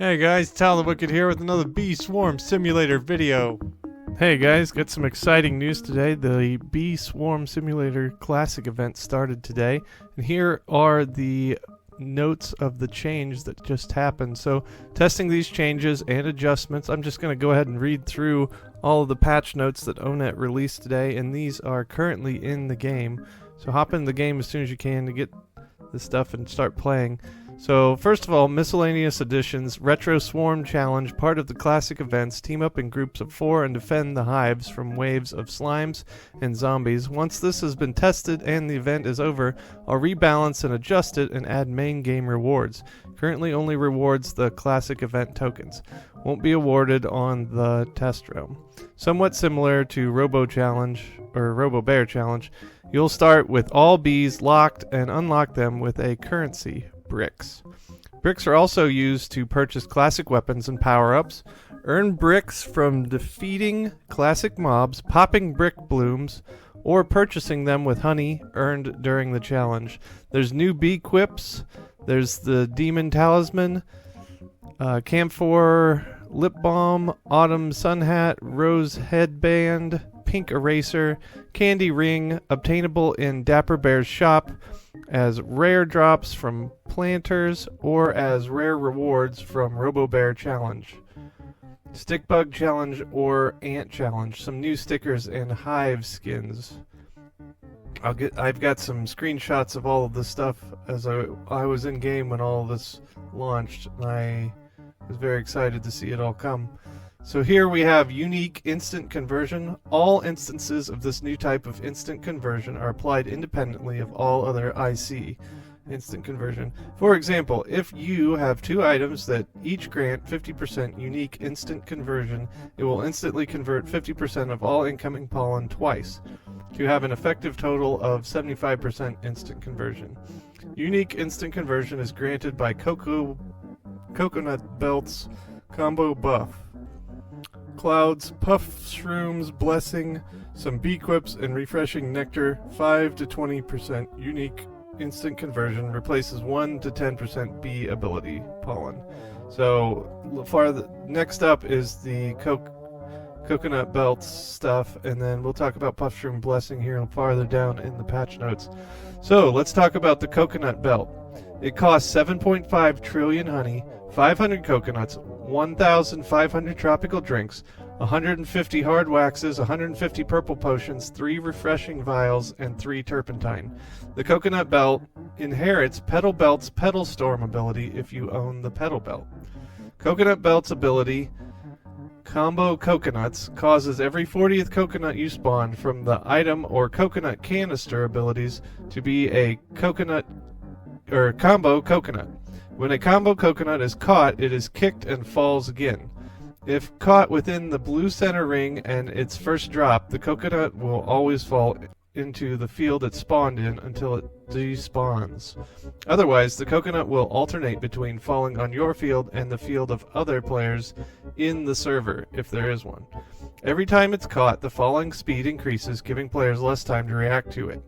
Hey guys, Talonwicked here with another Bee Swarm Simulator video. Hey guys, got some exciting news today. The Bee Swarm Simulator Classic event started today, and here are the notes of the change that just happened. So, testing these changes and adjustments, I'm just going to go ahead and read through all of the patch notes that Onet released today, and these are currently in the game. So hop in the game as soon as you can to get this stuff and start playing. So, first of all, miscellaneous additions, Retro Swarm Challenge, part of the classic events, team up in groups of 4 and defend the hives from waves of slimes and zombies. Once this has been tested and the event is over, I'll rebalance and adjust it and add main game rewards. Currently only rewards the classic event tokens. Won't be awarded on the test realm. Somewhat similar to Robo Challenge, or Robo Bear Challenge, you'll start with all bees locked and unlock them with a currency. Bricks. Bricks are also used to purchase classic weapons and power-ups, earn bricks from defeating classic mobs, popping brick blooms, or purchasing them with honey earned during the challenge. There's new bee quips, there's the demon talisman, camphor lip balm, autumn sun hat, rose headband, pink eraser, candy ring, obtainable in Dapper Bear's shop, as rare drops from planters or as rare rewards from Robo Bear Challenge, Stick Bug Challenge, or Ant Challenge. Some new stickers and hive skins. I've got some screenshots of all of this stuff as I was in game when all of this launched, and I was very excited to see it all come. So here we have unique instant conversion. All instances of this new type of instant conversion are applied independently of all other IC instant conversion. For example, if you have 2 items that each grant 50% unique instant conversion, it will instantly convert 50% of all incoming pollen twice, to have an effective total of 75% instant conversion. Unique instant conversion is granted by Coconut Belt's combo buff. Clouds, puff shrooms, blessing, some bee quips, and refreshing nectar. 5 to 20% unique instant conversion replaces 1 to 10% bee ability pollen. So next up is the coconut belt stuff, and then we'll talk about puff shroom blessing here farther down in the patch notes. So let's talk about the coconut belt. It costs 7.5 trillion honey, 500 coconuts, 1,500 tropical drinks, 150 hard waxes, 150 purple potions, 3 refreshing vials, and 3 turpentine. The coconut belt inherits Petal Belt's Petal Storm ability if you own the Petal Belt. Coconut Belt's ability, Combo Coconuts, causes every 40th coconut you spawn from the item or coconut canister abilities to be a coconut or combo coconut. When a combo coconut is caught, it is kicked and falls again. If caught within the blue center ring and its first drop, the coconut will always fall into the field it spawned in until it despawns. Otherwise, the coconut will alternate between falling on your field and the field of other players in the server, if there is one. Every time it's caught, the falling speed increases, giving players less time to react to it.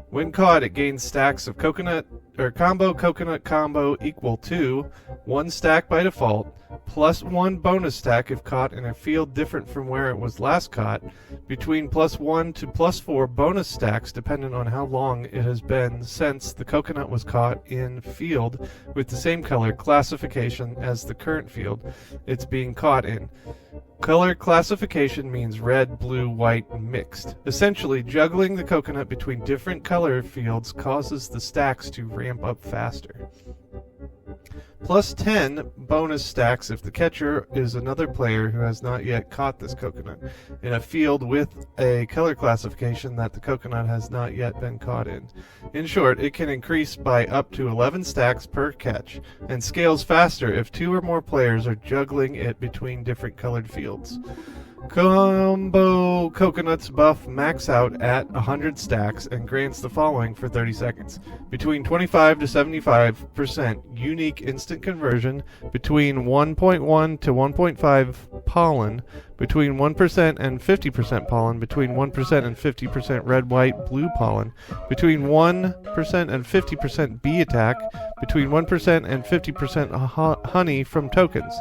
When caught, it gains stacks of coconut or combo coconut combo equal to 1 stack by default, plus 1 bonus stack if caught in a field different from where it was last caught, between plus 1 to plus 4 bonus stacks depending on how long it has been since the coconut was caught in field with the same color classification as the current field it's being caught in. Color classification means red, blue, white, mixed. Essentially, juggling the coconut between different color fields causes the stacks to ramp up faster. Plus 10 bonus stacks if the catcher is another player who has not yet caught this coconut in a field with a color classification that the coconut has not yet been caught in. In short, it can increase by up to 11 stacks per catch and scales faster if 2 or more players are juggling it between different colored fields. Combo Coconuts buff max out at 100 stacks and grants the following for 30 seconds. Between 25 to 75% unique instant conversion, between 1.1 to 1.5 pollen, between 1% and 50% pollen, between 1% and 50% red, white, blue pollen, between 1% and 50% bee attack, between 1% and 50% honey from tokens.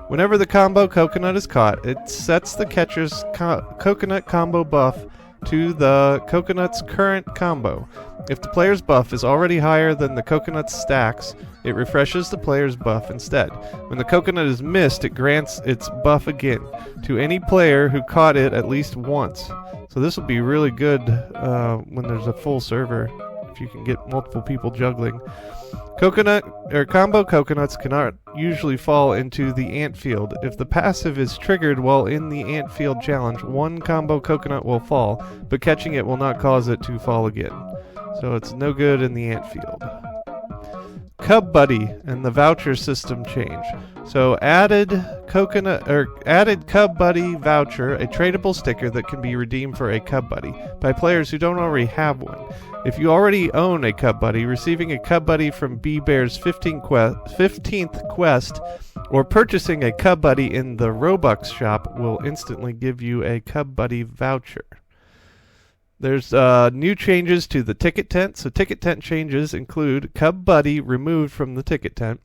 Whenever the combo coconut is caught, it sets the catcher's coconut combo buff to the coconut's current combo. If the player's buff is already higher than the coconut's stacks, it refreshes the player's buff instead. When the coconut is missed, it grants its buff again to any player who caught it at least once. So this will be really good when there's a full server, if you can get multiple people juggling. Coconut or combo coconuts cannot usually fall into the ant field. If the passive is triggered while in the ant field challenge, one combo coconut will fall, but catching it will not cause it to fall again. So it's no good in the ant field. Cub Buddy and the voucher system change. So added Cub Buddy voucher, a tradable sticker that can be redeemed for a Cub Buddy by players who don't already have one. If you already own a Cub Buddy, receiving a Cub Buddy from Bee Bear's 15th quest or purchasing a Cub Buddy in the Robux shop will instantly give you a Cub Buddy voucher. There's new changes to the ticket tent. So ticket tent changes include Cub Buddy removed from the ticket tent.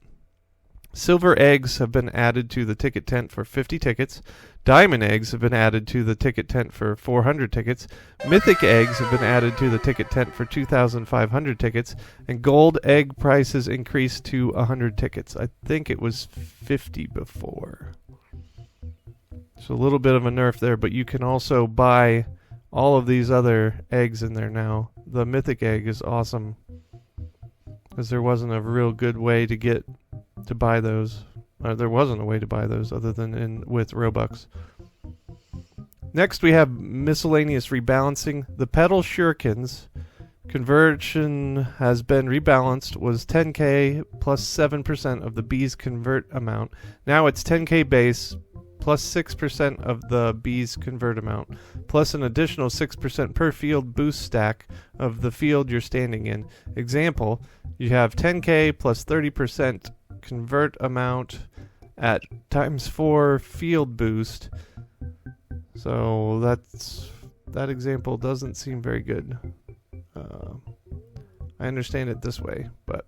Silver eggs have been added to the ticket tent for 50 tickets. Diamond eggs have been added to the ticket tent for 400 tickets. Mythic eggs have been added to the ticket tent for 2,500 tickets. And gold egg prices increased to 100 tickets. I think it was 50 before. So a little bit of a nerf there, but you can also buy all of these other eggs in there now. The mythic egg is awesome, because there wasn't a real good way to buy those. There wasn't a way to buy those other than with Robux. Next we have miscellaneous rebalancing. The Petal Shurikens conversion has been rebalanced. Was 10k plus 7% of the bee's convert amount. Now it's 10k base plus 6% of the bee's convert amount, plus an additional 6% per field boost stack of the field you're standing in. Example, you have 10k plus 30% convert amount at times 4 field boost. So that example doesn't seem very good. I understand it this way, but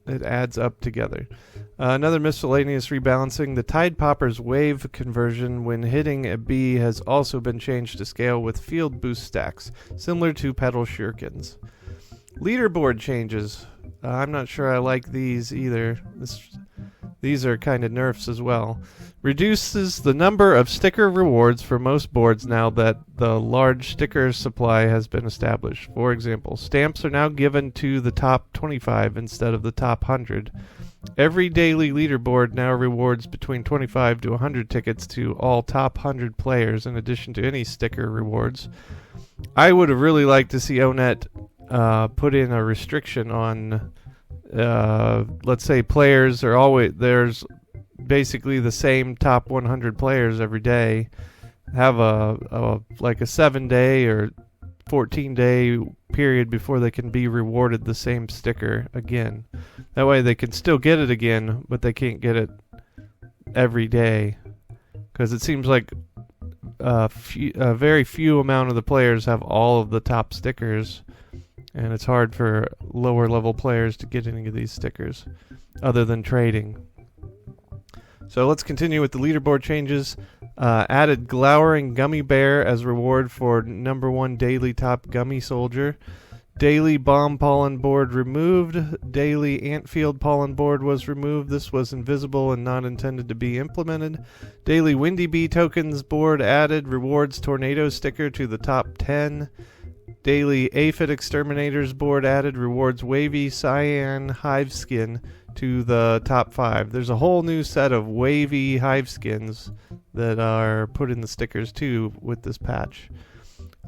it adds up together. Another miscellaneous rebalancing. The Tide Popper's wave conversion when hitting a bee has also been changed to scale with field boost stacks, similar to Petal Shurikens. Leaderboard changes. I'm not sure I like these either. These are kind of nerfs as well. Reduces the number of sticker rewards for most boards now that the large sticker supply has been established. For example, stamps are now given to the top 25 instead of the top 100. Every daily leaderboard now rewards between 25 to 100 tickets to all top 100 players in addition to any sticker rewards. I would have really liked to see Onet put in a restriction on, let's say players are always, there's basically the same top 100 players every day, have like a 7-day or 14-day period before they can be rewarded the same sticker again. That way they can still get it again, but they can't get it every day, because it seems like a very few amount of the players have all of the top stickers, and it's hard for lower level players to get any of these stickers other than trading. So let's continue with the leaderboard changes. Added Glowering Gummy Bear as reward for #1 daily top gummy soldier. Daily Bomb Pollen Board removed. Daily Antfield Pollen Board was removed. This was invisible and not intended to be implemented. Daily Windy Bee Tokens Board added. Rewards Tornado Sticker to the top 10. Daily Aphid Exterminators Board added. Rewards Wavy Cyan Hive Skin to the top 5. There's a whole new set of wavy hive skins that are put in the stickers too with this patch.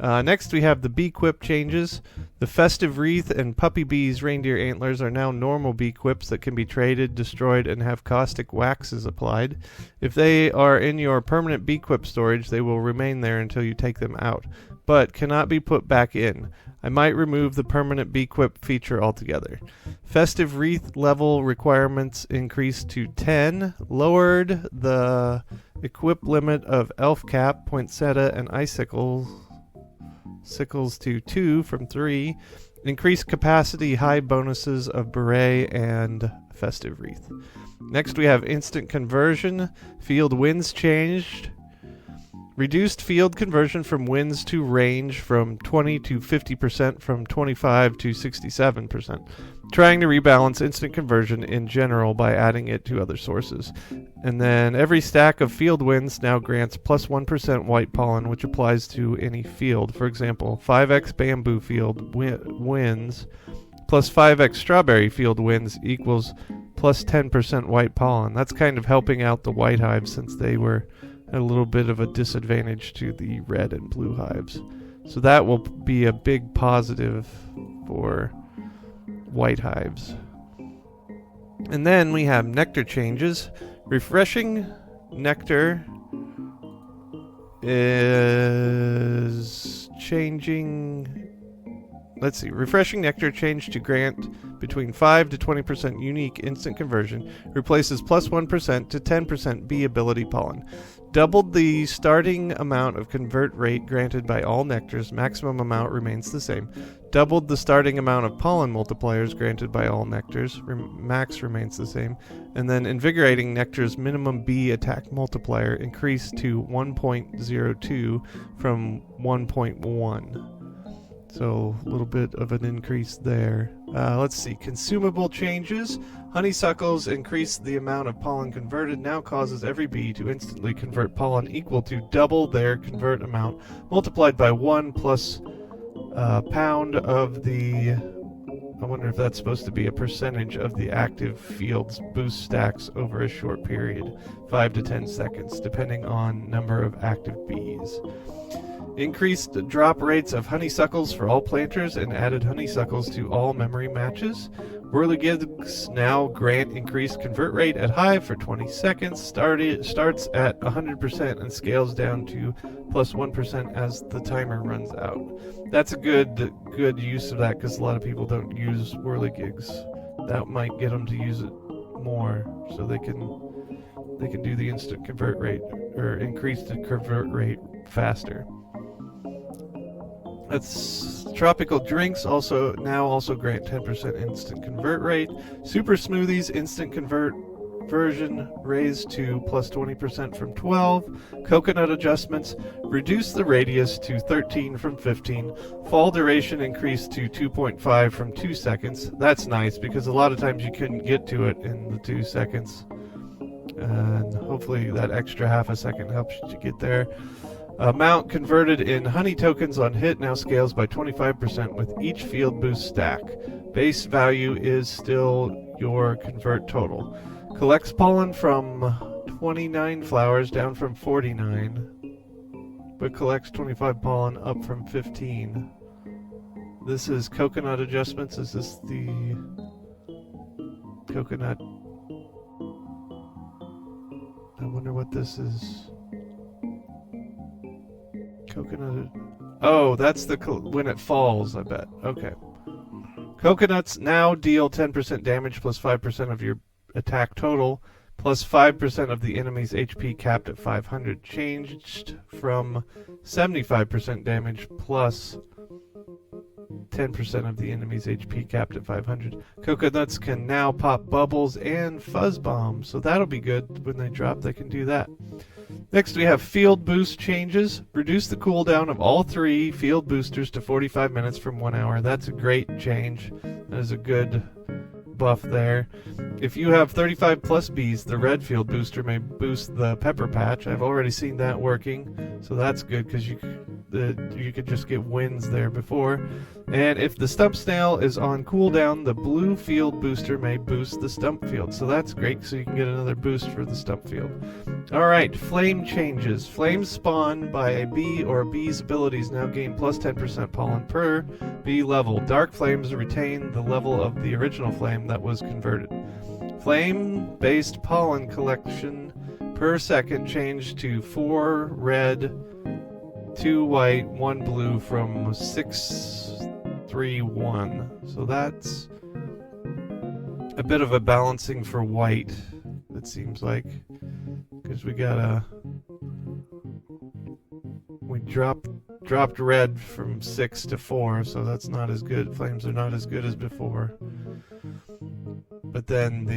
Next we have the bee quip changes. The Festive Wreath and Puppy Bee's Reindeer Antlers are now normal bee quips that can be traded, destroyed, and have caustic waxes applied. If they are in your permanent bee quip storage, they will remain there until you take them out. but cannot be put back in. I might remove the permanent beequip feature altogether. Festive wreath level requirements increased to 10. Lowered the equip limit of elf cap, poinsettia, and icicles to 2 from 3. Increased capacity high bonuses of beret and festive wreath. Next we have instant conversion. Field winds changed. Reduced field conversion from winds to range from 20 to 50% from 25 to 67%. Trying to rebalance instant conversion in general by adding it to other sources. And then every stack of field winds now grants plus 1% white pollen, which applies to any field. For example, 5x bamboo field winds plus 5x strawberry field winds equals plus 10% white pollen. That's kind of helping out the white hives since they were a little bit of a disadvantage to the red and blue hives. So that will be a big positive for white hives. And then we have nectar changes. Refreshing nectar is changing. Let's see. Refreshing nectar changed to grant between 5 to 20% unique instant conversion. Replaces plus 1% to 10% bee ability pollen. Doubled the starting amount of convert rate granted by all nectars. Maximum amount remains the same. Doubled the starting amount of pollen multipliers granted by all nectars. Max remains the same. And then invigorating nectar's minimum bee attack multiplier increased to 1.02 from 1.1. So a little bit of an increase there. Let's see. Consumable changes. Honeysuckles increase the amount of pollen converted. Now causes every bee to instantly convert pollen equal to double their convert amount multiplied by 1 plus pound of the... I wonder if that's supposed to be a percentage of the active field's boost stacks over a short period. 5 to 10 seconds, depending on number of active bees. Increased drop rates of honeysuckles for all planters and added honeysuckles to all memory matches. Whirligigs now grant increased convert rate at hive for 20 seconds. Starts at 100% and scales down to plus 1% as the timer runs out. That's a good use of that because a lot of people don't use whirligigs. That might get them to use it more so they can do the instant convert rate or increase the convert rate faster. That's tropical drinks also grant 10% instant convert rate. Super smoothies instant conversion raised to plus 20% from 12. Coconut adjustments reduce the radius to 13 from 15. Fall duration increased to 2.5 from 2 seconds. That's nice because a lot of times you couldn't get to it in the 2 seconds. And hopefully that extra half a second helps you get there. Amount converted in honey tokens on hit now scales by 25% with each field boost stack. Base value is still your convert total. Collects pollen from 29 flowers down from 49, but collects 25 pollen up from 15. This is coconut adjustments. Is this the coconut? I wonder what this is. Coconut. Oh, that's the when it falls, I bet. Okay. Coconuts now deal 10% damage plus 5% of your attack total, plus 5% of the enemy's HP capped at 500. Changed from 75% damage plus 10% of the enemy's HP capped at 500. Coconuts can now pop bubbles and fuzz bombs, so that'll be good. When they drop, they can do that. Next, we have field boost changes. Reduce the cooldown of all 3 field boosters to 45 minutes from 1 hour. That's a great change. That is a good buff there. If you have 35 plus bees, the red field booster may boost the pepper patch. I've already seen that working, so that's good because you could just get wins there before. And if the stump snail is on cooldown, the blue field booster may boost the stump field. So that's great, so you can get another boost for the stump field. Alright, flame changes. Flames spawned by a bee or a bee's abilities now gain plus 10% pollen per bee level. Dark flames retain the level of the original flame that was converted. Flame-based pollen collection per second changed to 4 red 2 white, 1 blue from 6-3-1. So that's a bit of a balancing for white, it seems like, because we dropped red from 6 to 4, so that's not as good. Flames are not as good as before. But then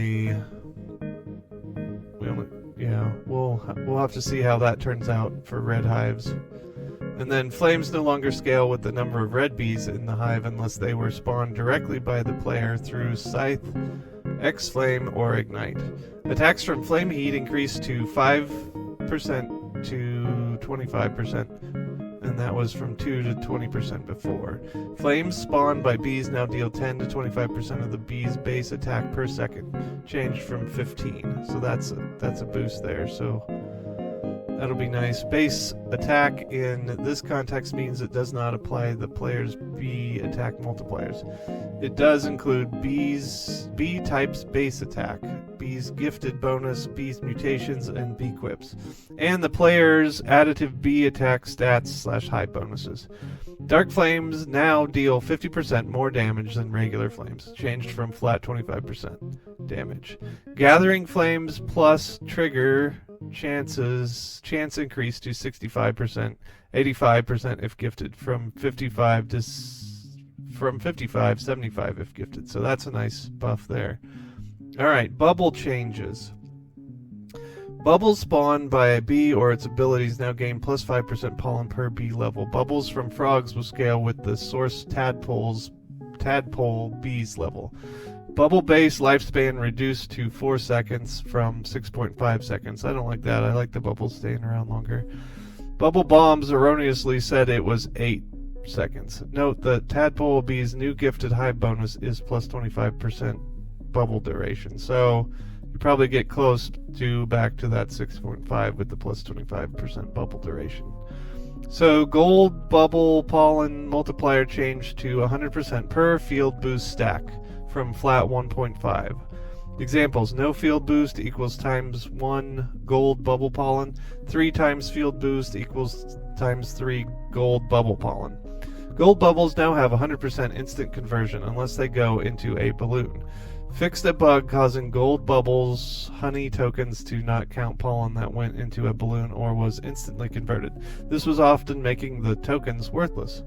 we'll have to see how that turns out for red hives. And then flames no longer scale with the number of red bees in the hive unless they were spawned directly by the player through Scythe, X-Flame, or Ignite. Attacks from flame heat increased to 5% to 25%, and that was from 2 to 20% before. Flames spawned by bees now deal 10 to 25% of the bee's base attack per second, changed from 15. So that's a boost there. So that'll be nice. Base attack in this context means it does not apply the player's bee attack multipliers. It does include bee types base attack, bees gifted bonus, bees mutations, and bee quips, and the player's additive bee attack stats / high bonuses. Dark flames now deal 50% more damage than regular flames, changed from flat 25% damage. Gathering flames plus trigger chance increase to 65%, 85% if gifted, from 55, 75 if gifted. So that's a nice buff there. Alright, bubble changes. Bubbles spawned by a bee or its abilities now gain plus 5% pollen per bee level. Bubbles from frogs will scale with the source tadpole bees level. Bubble base lifespan reduced to 4 seconds from 6.5 seconds. I don't like that. I like the bubbles staying around longer. Bubble bombs erroneously said it was 8 seconds. Note that tadpole bees' new gifted hive bonus is plus 25% bubble duration. So you probably get close to back to that 6.5 with the plus 25% bubble duration. So gold bubble pollen multiplier changed to 100% per field boost stack from flat 1.5. Examples: no field boost equals times 1 gold bubble pollen, 3 times field boost equals times 3 gold bubble pollen. Gold bubbles now have 100% instant conversion unless they go into a balloon. Fixed a bug causing gold bubbles honey tokens to not count pollen that went into a balloon or was instantly converted. This was often making the tokens worthless,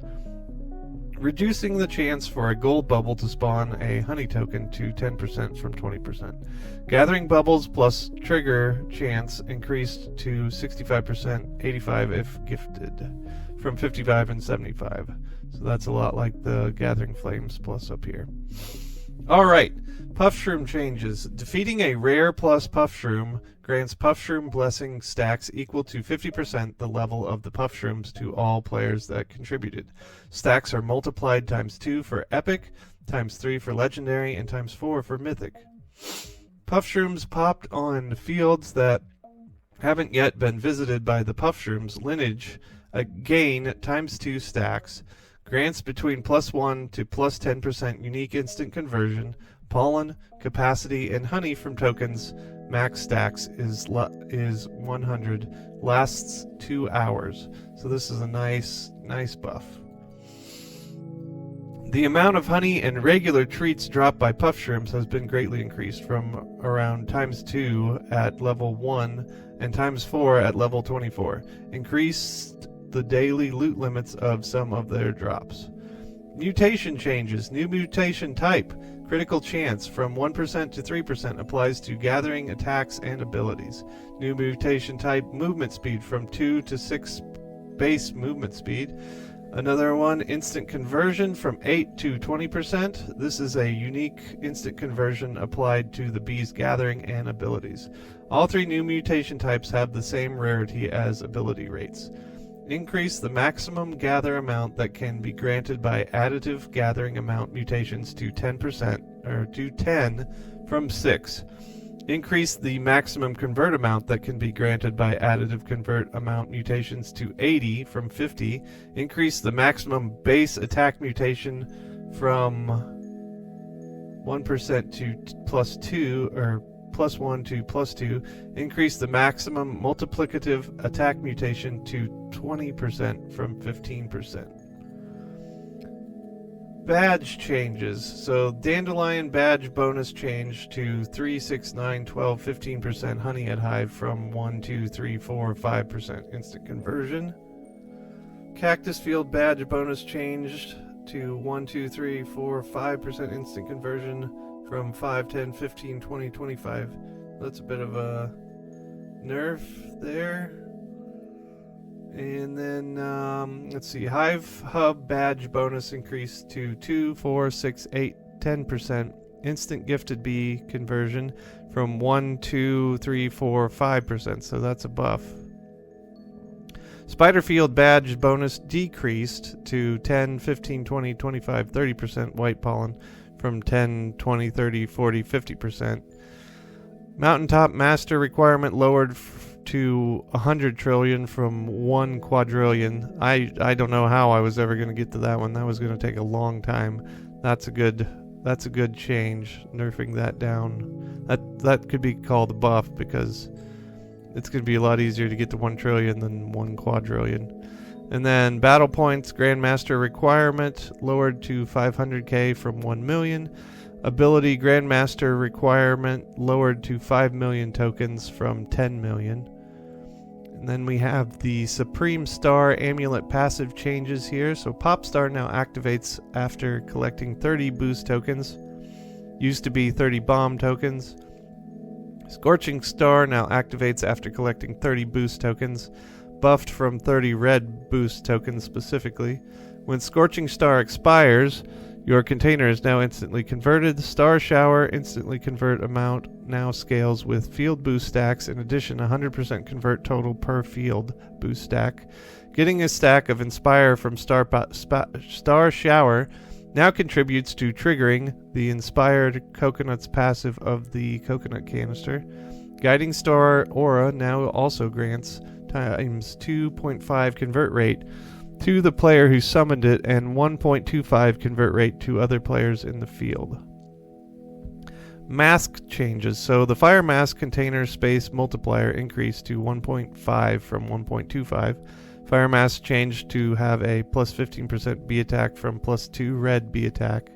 reducing the chance for a gold bubble to spawn a honey token to 10% from 20%. Gathering bubbles plus trigger chance increased to 65%, 85 if gifted, from 55 and 75. So that's a lot like the Gathering Flames plus up here. Alright, Puff Shroom changes. Defeating a rare plus Puff Shroom grants Puff Shroom blessing stacks equal to 50% the level of the Puff Shrooms to all players that contributed. Stacks are multiplied times 2 for Epic, times 3 for Legendary, and times 4 for Mythic. Puff Shrooms popped on fields that haven't yet been visited by the Puff Shroom's lineage gain times 2 stacks, grants between plus 1 to plus 10% unique instant conversion, pollen, capacity, and honey from tokens. Max stacks is 100, lasts 2 hours. So this is a nice buff. The amount of honey and regular treats dropped by Puff Shrooms has been greatly increased from around times 2 at level 1 and times 4 at level 24. Increased the daily loot limits of some of their drops. Mutation changes. New mutation type. Critical chance from 1% to 3% applies to gathering attacks and abilities. New mutation type. Movement speed from 2 to 6 base movement speed. Another one, instant conversion from 8 to 20%. This is a unique instant conversion applied to the bee's gathering and abilities. All 3 new mutation types have the same rarity as ability rates. Increase the maximum gather amount that can be granted by additive gathering amount mutations to 10%, or to 10 from 6. Increase the maximum convert amount that can be granted by additive convert amount mutations to 80 from 50. Increase the maximum base attack mutation from 1% to plus 2, or plus 1 to plus 2. Increase the maximum multiplicative attack mutation to 20% from 15%. Badge changes. So dandelion badge bonus change to 3, 6, 9, 12, 15% honey at hive from 1, 2, 3, 4, 5% instant conversion. Cactus field badge bonus changed to 1, 2, 3, 4, 5% instant conversion from 5, 10, 15, 20, 25. That's a bit of a nerf there. And then, let's see, Hive Hub badge bonus increased to 2, 4, 6, 8, 10% instant gifted bee conversion from 1, 2, 3, 4, 5%. So that's a buff. Spider Field badge bonus decreased to 10, 15, 20, 25, 30% white pollen from 10, 20, 30, 40, 50%. Mountaintop master requirement lowered to 100 trillion from 1 quadrillion. I don't know how I was ever going to get to that one. That was going to take a long time. That's a good change, nerfing that down. That could be called a buff because it's going to be a lot easier to get to 1 trillion than 1 quadrillion. And then battle points Grandmaster requirement lowered to 500k from 1 million. Ability Grandmaster requirement lowered to 5 million tokens from 10 million. And then we have the Supreme Star Amulet passive changes here. So Pop Star now activates after collecting 30 boost tokens. Used to be 30 bomb tokens. Scorching Star now activates after collecting 30 boost tokens. Buffed from 30 red boost tokens specifically. When Scorching Star expires, your container is now instantly converted. Star Shower instantly convert amount now scales with field boost stacks. In addition, 100% convert total per field boost stack. Getting a stack of Inspire from Star Shower now contributes to triggering the Inspired Coconuts passive of the Coconut Canister. Guiding Star Aura now also grants times 2.5 convert rate to the player who summoned it and 1.25 convert rate to other players in the field. Mask changes. So the Fire Mask container space multiplier increased to 1.5 from 1.25. Fire Mask changed to have a plus 15% bee attack from plus 2 red bee attack.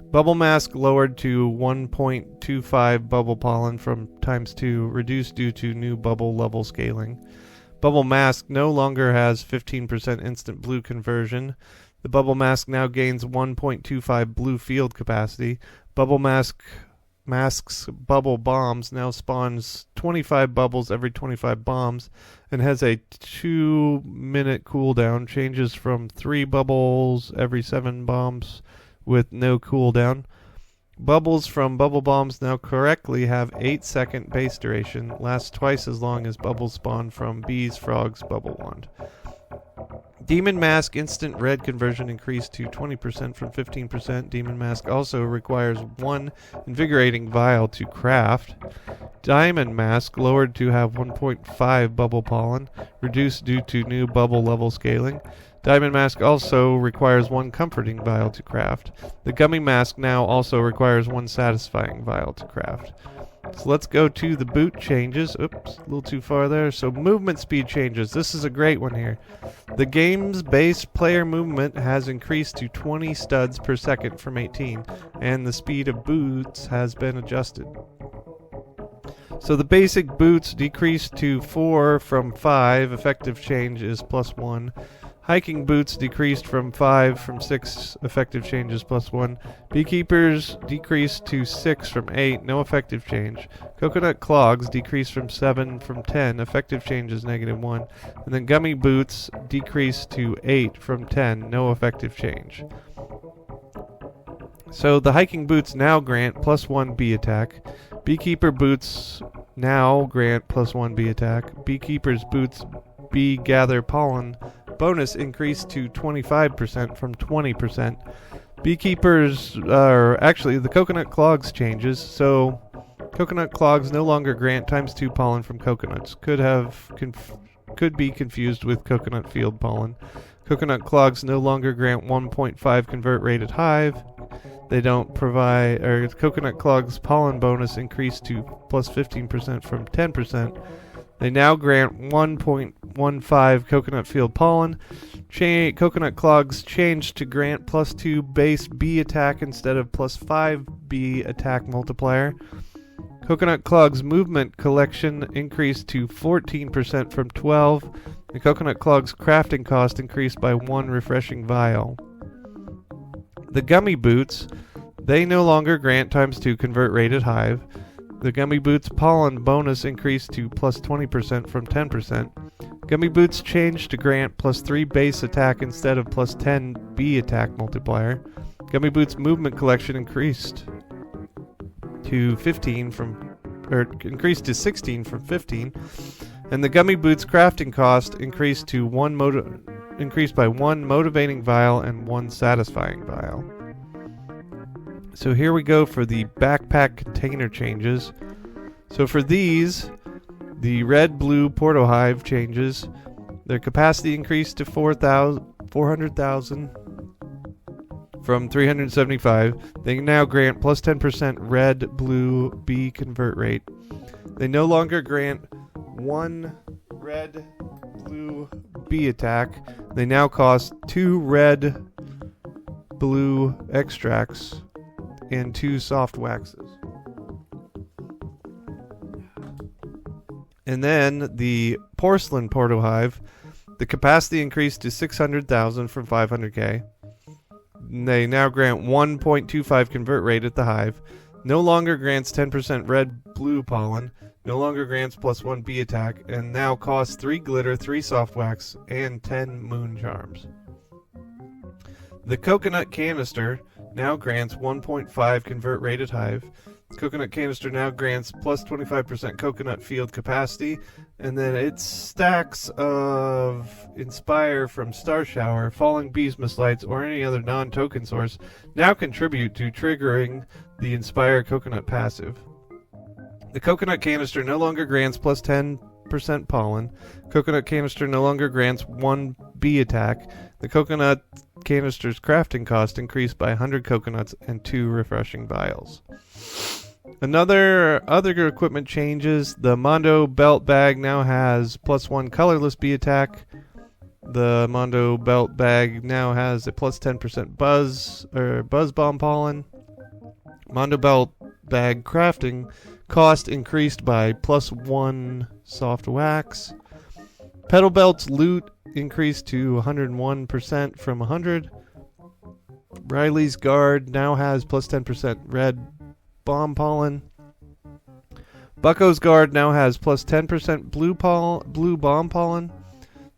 Bubble Mask lowered to 1.25 bubble pollen from times 2, reduced due to new bubble level scaling. Bubble Mask no longer has 15% instant blue conversion. The Bubble Mask now gains 1.25 blue field capacity. Bubble Mask's Bubble Bombs now spawns 25 bubbles every 25 bombs and has a 2-minute cooldown. Changes from 3 bubbles every 7 bombs with no cooldown. Bubbles from Bubble Bombs now correctly have 8-second base duration, lasts twice as long as bubbles spawn from Bees Frog's Bubble Wand. Demon Mask instant red conversion increased to 20% from 15%. Demon Mask also requires 1 invigorating vial to craft. Diamond Mask lowered to have 1.5 bubble pollen, reduced due to new bubble level scaling. Diamond Mask also requires 1 comforting vial to craft. The Gummy Mask now also requires 1 satisfying vial to craft. So let's go to the boot changes. Oops, a little too far there. So movement speed changes. This is a great one here. The game's base player movement has increased to 20 studs per second from 18, and the speed of boots has been adjusted. So the basic boots decreased to 4 from 5. Effective change is +1. Hiking boots decreased from 5 from 6. Effective change is +1. Beekeepers decreased to 6 from 8. No effective change. Coconut clogs decreased from 7 from 10. Effective change is -1. And then gummy boots decreased to 8 from 10. No effective change. So the hiking boots now grant +1 bee attack. Beekeeper boots now grant +1 bee attack. Beekeeper's boots bee gather pollen bonus increased to 25% from 20%. Beekeepers actually the coconut clogs changes. So coconut clogs no longer grant ×2 pollen from coconuts. Could be confused with coconut field pollen. Coconut clogs no longer grant 1.5 convert rate at hive. They don't provide, coconut clogs pollen bonus increased to +15% from 10%. They now grant 1.15 coconut field pollen. Coconut clogs changed to grant +2 base bee attack instead of +5 bee attack multiplier. Coconut clogs movement collection increased to 14% from 12. The coconut clogs crafting cost increased by 1 refreshing vial. The gummy boots, they no longer grant ×2 convert rate at hive. The gummy boots pollen bonus increased to +20% from 10%. Gummy boots changed to grant +3 base attack instead of +10 bee attack multiplier. Gummy boots movement collection increased to 16 from 15, and the gummy boots crafting cost increased by 1 motivating vial and 1 satisfying vial. So here we go for the backpack container changes. So for these, the red-blue Porto Hive changes. Their capacity increased to 400,000 from 375. They now grant +10% red-blue bee convert rate. They no longer grant 1 red-blue bee attack. They now cost 2 red-blue extracts and 2 soft waxes. And then the porcelain Porto Hive, the capacity increased to 600,000 from 500k. They now grant 1.25 convert rate at the hive. No longer grants 10% red-blue pollen. No longer grants +1 bee attack, and now costs 3 glitter, 3 soft wax, and 10 moon charms. The coconut canister now grants 1.5 convert rate at hive. Coconut canister now grants +25% coconut field capacity, and then its stacks of Inspire from Star Shower, Falling Beesmas Lights, or any other non-token source now contribute to triggering the Inspire coconut passive. The coconut canister no longer grants +10% pollen. Coconut canister no longer grants 1 bee attack. The coconut canister's crafting cost increased by 100 coconuts and 2 refreshing vials. Other equipment changes. The Mondo belt bag now has +1 colorless bee attack. The Mondo belt bag now has a +10% buzz bomb pollen. Mondo belt bag crafting cost increased by +1 soft wax. Pedal belt's loot increased to 101% from 100. Riley's guard now has +10% red bomb pollen. Bucko's guard now has +10% blue bomb pollen.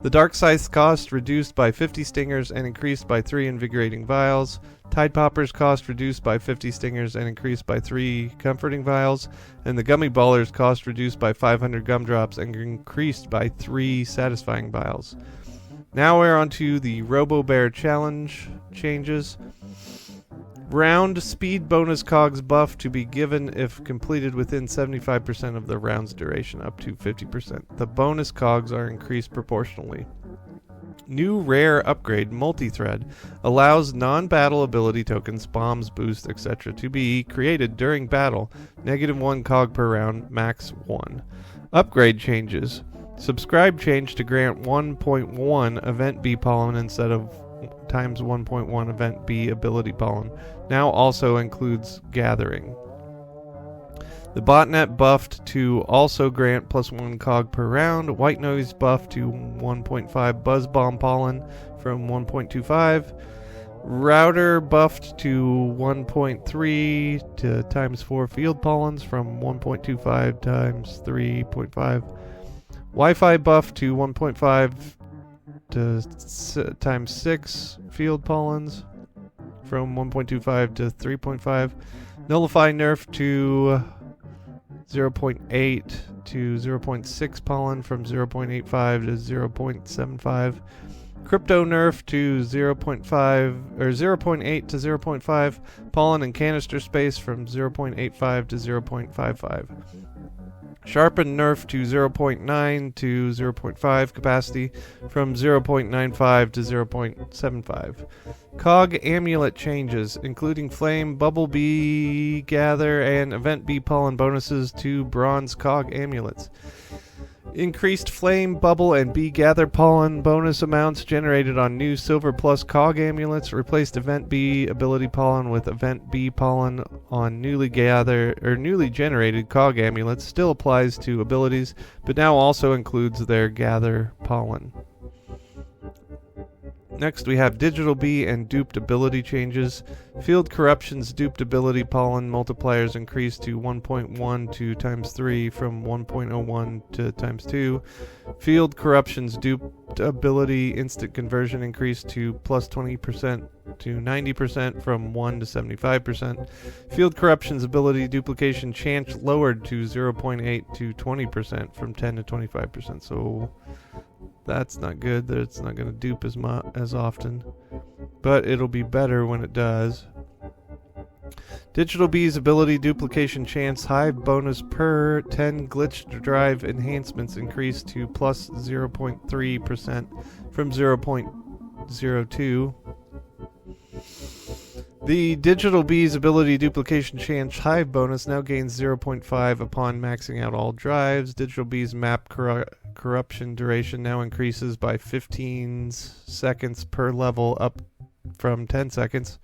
The Dark Scythe's cost reduced by 50 stingers and increased by 3 invigorating vials. Tide Popper's cost reduced by 50 stingers and increased by 3 comforting vials. And the Gummy Baller's cost reduced by 500 gumdrops and increased by 3 satisfying vials. Now we're on to the Robo Bear Challenge changes. Round speed bonus cogs buff to be given if completed within 75% of the round's duration, up to 50%. The bonus cogs are increased proportionally. New rare upgrade, multi-thread, allows non-battle ability tokens, bombs, boosts, etc. to be created during battle. -1 cog per round, max 1. Upgrade changes. Subscribe change to grant 1.1 event bee pollen instead of times 1.1 event bee ability pollen. Now also includes gathering. The botnet buffed to also grant +1 cog per round. White noise buffed to 1.5 buzz bomb pollen from 1.25. Router buffed to 1.3 to times 4 field pollens from 1.25 times 3.5. Wi-Fi buffed to 1.5 to times 6 field pollens from 1.25 to 3.5. Nullify nerf to 0.8 to 0.6 pollen from 0.85 to 0.75. Crypto nerf to 0.5 or 0.8 to 0.5. Pollen and canister space from 0.85 to 0.55. Sharpen nerf to 0.9 to 0.5 capacity from 0.95 to 0.75. Cog amulet changes, including flame, bubble bee gather, and event bee pollen bonuses to bronze cog amulets. Increased flame, bubble, and bee gather pollen bonus amounts generated on new Silver Plus cog amulets. Replaced event bee ability pollen with event bee pollen on newly generated cog amulets. Still applies to abilities, but now also includes their gather pollen. Next, we have Digital Bee and duped ability changes. Field Corruption's duped ability pollen multipliers increased to 1.12 times 3 from 1.01 to times 2. Field Corruption's duped ability instant conversion increased to plus 20% to 90% from 1 to 75%. Field Corruption's ability duplication chance lowered to 0.8 to 20% from 10 to 25%. So that's not good. It's not going to dupe as often, but it'll be better when it does. Digital Bee's ability duplication chance hive bonus per 10 glitch drive enhancements increased to plus 0.3% from 0.02. The Digital Bee's ability duplication chance hive bonus now gains 0.5 upon maxing out all drives. Digital Bee's map corruption duration now increases by 15 seconds per level, up from 10 seconds.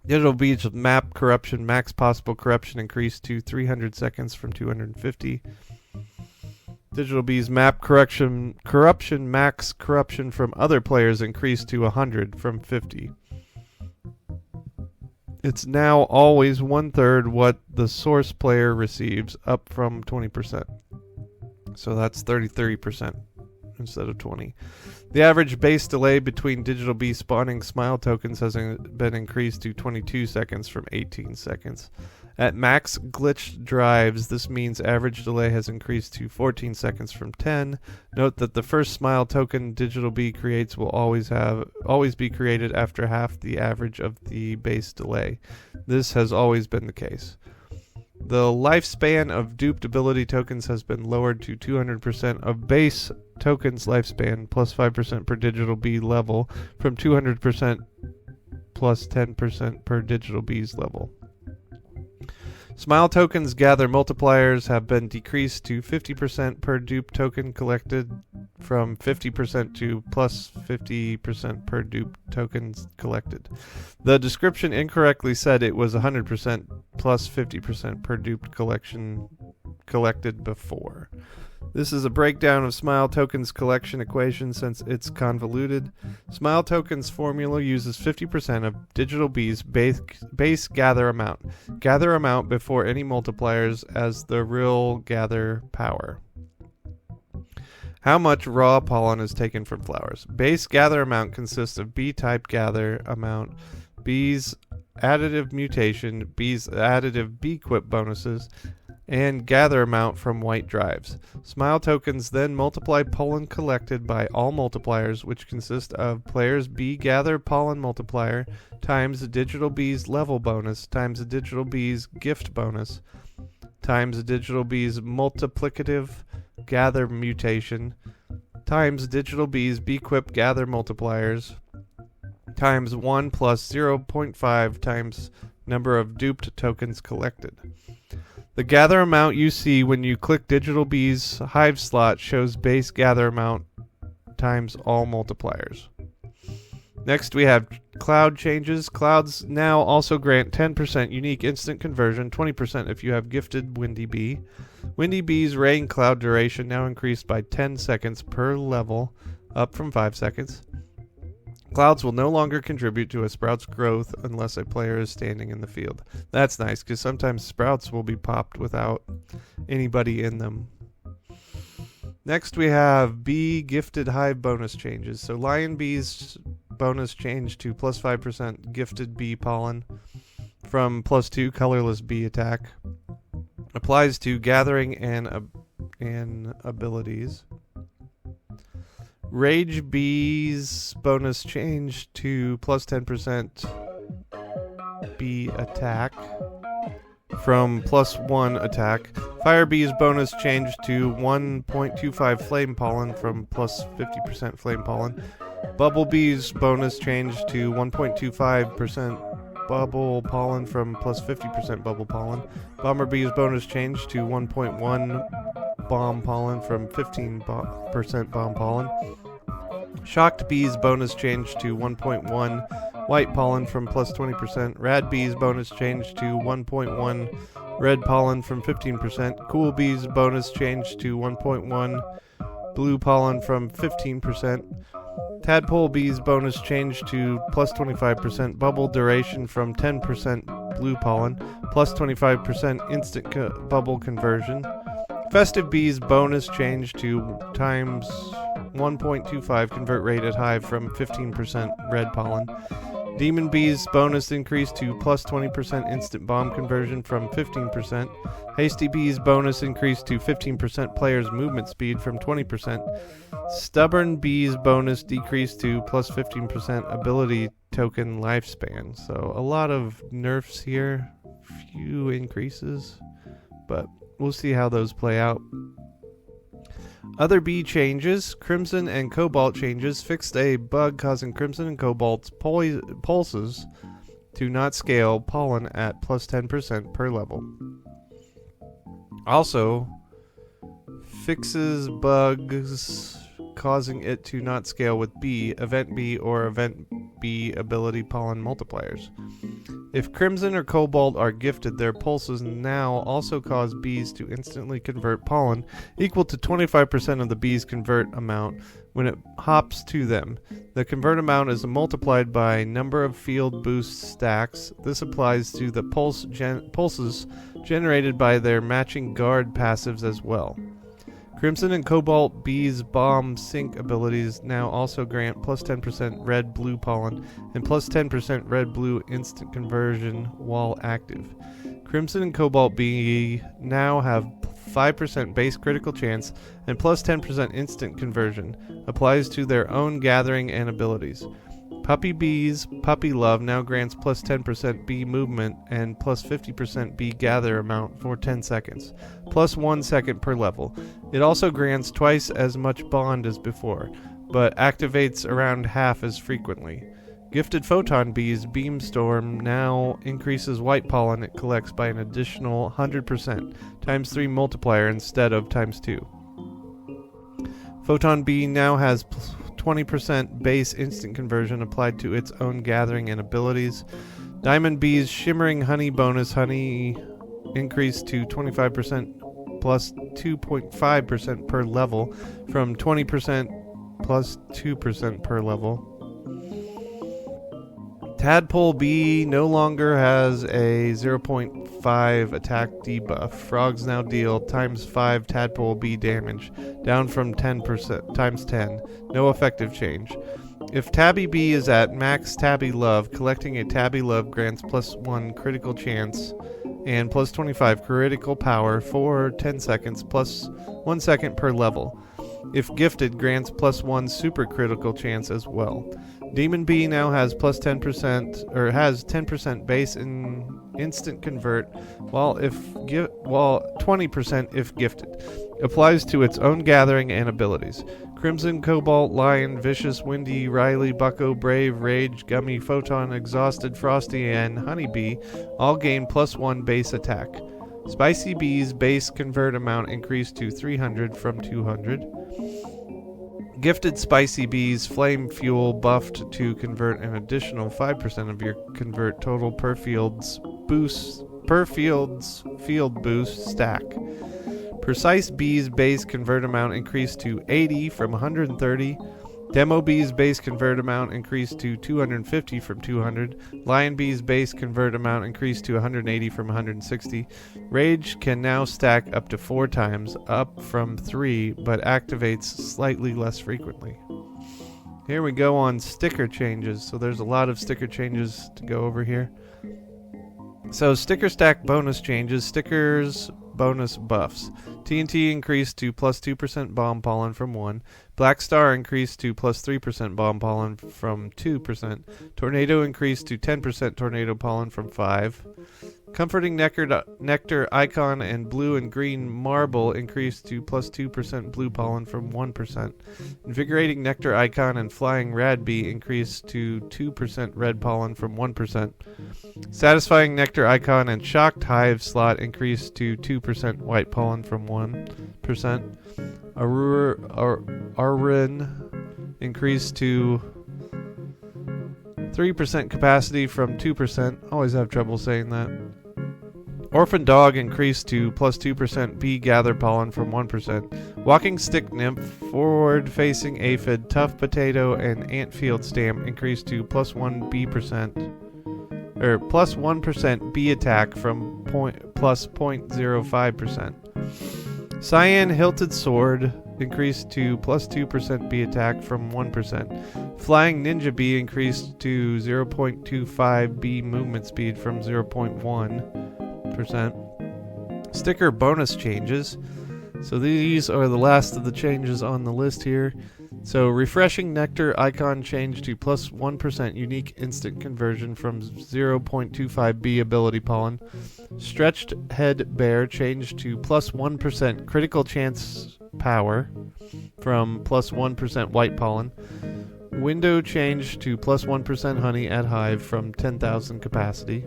Digital Bee's map corruption max possible corruption increased to 300 seconds from 250. Digital Bee's map corruption max corruption from other players increased to 100 from 50. It's now always 1/3 what the source player receives, up from 20%. So that's 30% instead of 20. The average base delay between Digital Bee spawning smile tokens has been increased to 22 seconds from 18 seconds. At max glitched drives, this means average delay has increased to 14 seconds from 10. Note that the first smile token Digital Bee creates will always be created after half the average of the base delay. This has always been the case. The lifespan of duped ability tokens has been lowered to 200% of base tokens lifespan plus 5% per Digital Bee level from 200% plus 10% per Digital Bee's level. Smile tokens gather multipliers have been decreased to 50% per dupe token collected from 50% to plus 50% per dupe tokens collected. The description incorrectly said it was 100% plus 50% per dupe collected before. This is a breakdown of Smile Tokens collection equation since it's convoluted. Smile Tokens formula uses 50% of Digital Bee's base gather amount. Gather amount before any multipliers as the real gather power. How much raw pollen is taken from flowers? Base gather amount consists of bee-type gather amount, bees additive mutation, bees additive bee-quip bonuses, and gather amount from white drives. Smile tokens then multiply pollen collected by all multipliers, which consist of player's bee gather pollen multiplier times the Digital Bee's level bonus times the Digital Bee's gift bonus times the Digital Bee's multiplicative gather mutation times Digital Bee's bee-quip gather multipliers times 1 plus 0.5 times number of duped tokens collected. The gather amount you see when you click Digital Bee's hive slot shows base gather amount times all multipliers. Next we have cloud changes. Clouds now also grant 10% unique instant conversion, 20% if you have gifted Windy Bee. Windy Bee's rain cloud duration now increased by 10 seconds per level, up from 5 seconds. Clouds will no longer contribute to a sprout's growth unless a player is standing in the field. That's nice, because sometimes sprouts will be popped without anybody in them. Next we have bee gifted hive bonus changes. So Lion Bee's bonus change to plus 5% gifted bee pollen from plus 2 colorless bee attack. Applies to gathering and abilities. Rage Bee's bonus change to plus 10% bee attack from plus 1 attack. Fire Bee's bonus change to 1.25 flame pollen from plus 50% flame pollen. Bubble Bee's bonus change to 1.25% bubble pollen from plus 50% bubble pollen. Bomber Bee's bonus change to 1.1 bomb pollen from 15% bomb pollen. Shocked bees bonus change to 1.1 white pollen from plus 20%. Rad bees bonus change to 1.1 red pollen from 15%. Cool bees bonus change to 1.1 blue pollen from 15%. Tadpole bees bonus change to plus 25% bubble duration from 10% blue pollen, plus 25% instant bubble conversion. Festive bees bonus change to times 1.25 convert rate at hive from 15% red pollen. Demon bees bonus increase to plus 20% instant bomb conversion from 15%. Hasty bees bonus increase to 15% player's movement speed from 20%. Stubborn bees bonus decrease to plus 15% ability token lifespan. So a lot of nerfs here, few increases, but we'll see how those play out. Other bee changes, Crimson and Cobalt changes, fixed a bug causing Crimson and Cobalt's pulses to not scale pollen at plus 10% per level. Also, fixes bugs causing it to not scale with bee, Event Bee, or Event Bee ability pollen multipliers. If Crimson or Cobalt are gifted, their pulses now also cause bees to instantly convert pollen equal to 25% of the bee's convert amount when it hops to them. The convert amount is multiplied by number of field boost stacks. This applies to the pulses generated by their matching guard passives as well. Crimson and Cobalt bees bomb sync abilities now also grant plus 10% red-blue pollen and plus 10% red-blue instant conversion while active. Crimson and Cobalt bee now have 5% base critical chance and plus 10% instant conversion. Applies to their own gathering and abilities. Puppy bees Puppy Love now grants plus 10% bee movement and plus 50% bee gather amount for 10 seconds, plus 1 second per level. It also grants twice as much bond as before, but activates around half as frequently. Gifted Photon Bees Beamstorm now increases white pollen it collects by an additional 100%, times 3 multiplier instead of times 2. Photon Bee now has 20% base instant conversion applied to its own gathering and abilities. Diamond Bee's Shimmering Honey bonus honey increased to 25% plus 2.5% per level from 20% plus 2% per level. Tadpole Bee no longer has a 0.5 attack debuff. Frogs now deal times 5 Tadpole Bee damage, down from 10% times 10. No effective change. If Tabby Bee is at max Tabby Love, collecting a Tabby Love grants plus 1 critical chance and plus 25 critical power for 10 seconds, plus 1 second per level. If gifted, grants plus 1 super critical chance as well. Demon Bee now has plus 10% or has 10% base in instant convert, while 20% if gifted. Applies to its own gathering and abilities. Crimson, Cobalt, Lion, Vicious, Windy, Riley, Bucko, Brave, Rage, Gummy, Photon, Exhausted, Frosty, and Honeybee all gain plus 1 base attack. Spicy Bee's base convert amount increased to 300 from 200. Gifted Spicy Bees Flame Fuel buffed to convert an additional 5% of your convert total per field's field boost stack. Precise Bees base convert amount increased to 80 from 130. Demo Bees base convert amount increased to 250 from 200. Lion Bees base convert amount increased to 180 from 160. Rage can now stack up to 4 times, up from 3, but activates slightly less frequently. Here we go on sticker changes. So there's a lot of sticker changes to go over here. So sticker stack bonus changes, stickers bonus buffs. TNT increased to plus 2% bomb pollen from 1. Black Star increased to plus 3% bomb pollen from 2%. Tornado increased to 10% tornado pollen from 5%. Comforting Nectar Icon and Blue and Green Marble increased to plus 2% blue pollen from 1%. Invigorating Nectar Icon and Flying Radbee increased to 2% red pollen from 1%. Satisfying Nectar Icon and Shocked Hive slot increased to 2% white pollen from 1%. Arurin increased to 3% capacity from 2%. Always have trouble saying that. Orphan Dog increased to plus 2% bee gather pollen from 1%. Walking Stick Nymph, Forward Facing Aphid, Tough Potato, and Antfield Stamp increased to plus 1% bee attack from plus 0.05%. Cyan Hilted Sword increased to plus 2% bee attack from 1%. Flying Ninja Bee increased to 0.25 bee movement speed from 0.1%. Sticker bonus changes. So these are the last of the changes on the list here. So Refreshing Nectar Icon changed to plus 1% unique instant conversion from 0.25 bee ability pollen. Stretched Head Bear changed to plus 1% critical chance power from plus 1% white pollen. Window changed to plus 1% honey at hive from 10,000 capacity.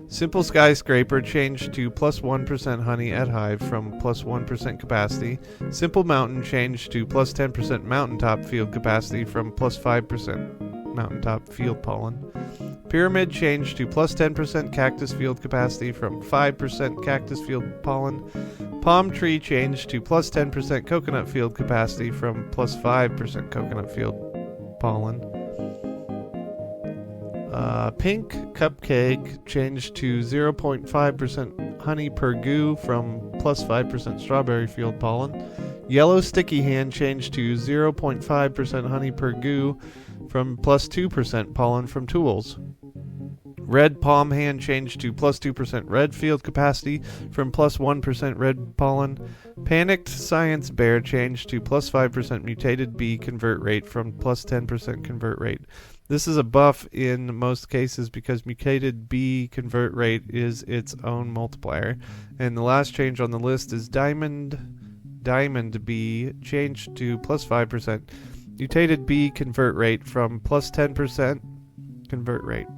Simple Skyscraper changed to plus 1% honey at hive from plus 1% capacity. Simple Mountain changed to plus 10% mountaintop field capacity from plus 5% mountaintop field pollen. Pyramid changed to plus 10% cactus field capacity from 5% cactus field pollen. Palm Tree changed to plus 10% coconut field capacity from plus 5% coconut field pollen. Pink Cupcake changed to 0.5% honey per goo from plus 5% strawberry field pollen. Yellow Sticky Hand changed to 0.5% honey per goo from plus 2% pollen from tools. Red Palm Hand changed to plus 2% red field capacity from plus 1% red pollen. Panicked Science Bear changed to plus 5% mutated bee convert rate from plus 10% convert rate. This is a buff in most cases because mutated bee convert rate is its own multiplier. And the last change on the list is Diamond Bee changed to plus 5% mutated bee convert rate from plus 10% convert rate.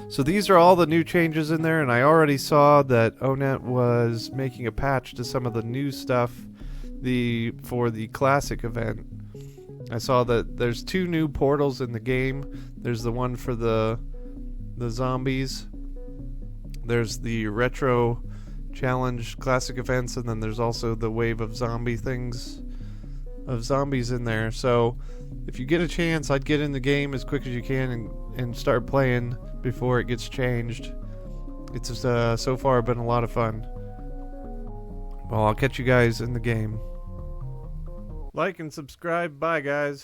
So these are all the new changes in there, and I already saw that Onet was making a patch to some of the new stuff for the classic event. I saw that there's 2 new portals in the game. There's the one for the zombies. There's the retro challenge classic events, and then there's also the wave of zombies in there. So if you get a chance, I'd get in the game as quick as you can and start playing before it gets changed. It's so far been a lot of fun. Well, I'll catch you guys in the game. Like and subscribe. Bye, guys.